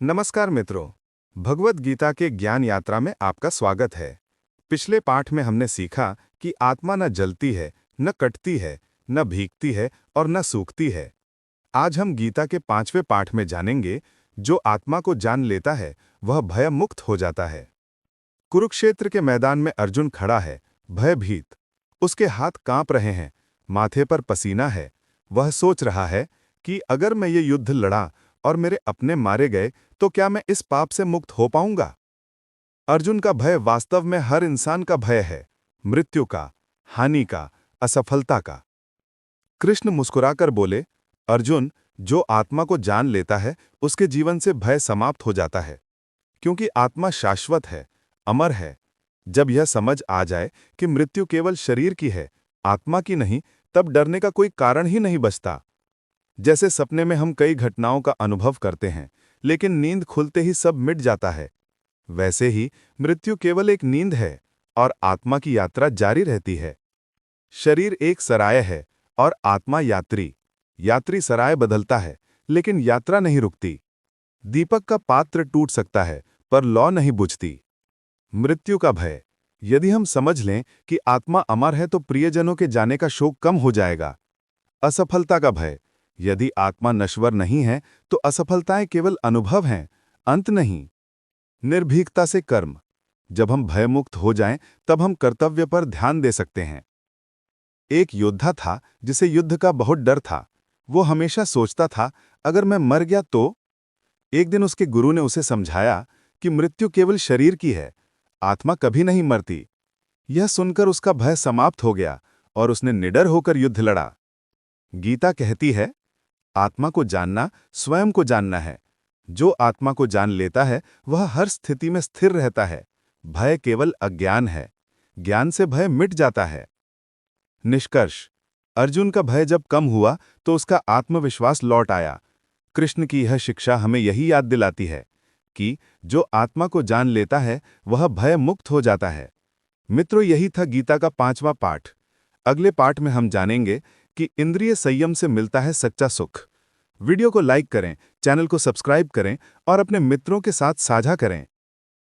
नमस्कार मित्रों। भगवत गीता के ज्ञान यात्रा में आपका स्वागत है। पिछले पाठ में हमने सीखा कि आत्मा न जलती है, न कटती है, न भीगती है और न सूखती है। आज हम गीता के 5वें पाठ में जानेंगे, जो आत्मा को जान लेता है वह भय मुक्त हो जाता है। कुरुक्षेत्र के मैदान में अर्जुन खड़ा है, भयभीत। उसके हाथ कांप रहे हैं, माथे पर पसीना है। वह सोच रहा है कि अगर मैं ये युद्ध लड़ा और मेरे अपने मारे गए तो क्या मैं इस पाप से मुक्त हो पाऊंगा। अर्जुन का भय वास्तव में हर इंसान का भय है, मृत्यु का, हानि का, असफलता का। कृष्ण मुस्कुराकर बोले, अर्जुन, जो आत्मा को जान लेता है उसके जीवन से भय समाप्त हो जाता है, क्योंकि आत्मा शाश्वत है, अमर है। जब यह समझ आ जाए कि मृत्यु केवल शरीर की है, आत्मा की नहीं, तब डरने का कोई कारण ही नहीं बचता। जैसे सपने में हम कई घटनाओं का अनुभव करते हैं, लेकिन नींद खुलते ही सब मिट जाता है, वैसे ही मृत्यु केवल एक नींद है और आत्मा की यात्रा जारी रहती है। शरीर एक सराय है और आत्मा यात्री। यात्री सराय बदलता है, लेकिन यात्रा नहीं रुकती। दीपक का पात्र टूट सकता है, पर लौ नहीं बुझती। मृत्यु का भय। यदि हम समझ लें कि आत्मा अमर है तो प्रियजनों के जाने का शोक कम हो जाएगा। असफलता का भय। यदि आत्मा नश्वर नहीं है तो असफलताएं केवल अनुभव हैं, अंत नहीं। निर्भीकता से कर्म। जब हम भयमुक्त हो जाएं, तब हम कर्तव्य पर ध्यान दे सकते हैं। एक योद्धा था जिसे युद्ध का बहुत डर था। वो हमेशा सोचता था, अगर मैं मर गया तो। एक दिन उसके गुरु ने उसे समझाया कि मृत्यु केवल शरीर की है, आत्मा कभी नहीं मरती। यह सुनकर उसका भय समाप्त हो गया और उसने निडर होकर युद्ध लड़ा। गीता कहती है, आत्मा को जानना स्वयं को जानना है। जो आत्मा को जान लेता है वह हर स्थिति में स्थिर रहता है। भय केवल अज्ञान है, ज्ञान से भय मिट जाता है। निष्कर्ष। अर्जुन का भय जब कम हुआ तो उसका आत्मविश्वास लौट आया। कृष्ण की यह शिक्षा हमें यही याद दिलाती है कि जो आत्मा को जान लेता है वह भय मुक्त हो जाता है। मित्रों, यही था गीता का 5वां पाठ। अगले पाठ में हम जानेंगे कि इंद्रिय संयम से मिलता है सच्चा सुख। वीडियो को लाइक करें, चैनल को सब्सक्राइब करें और अपने मित्रों के साथ साझा करें।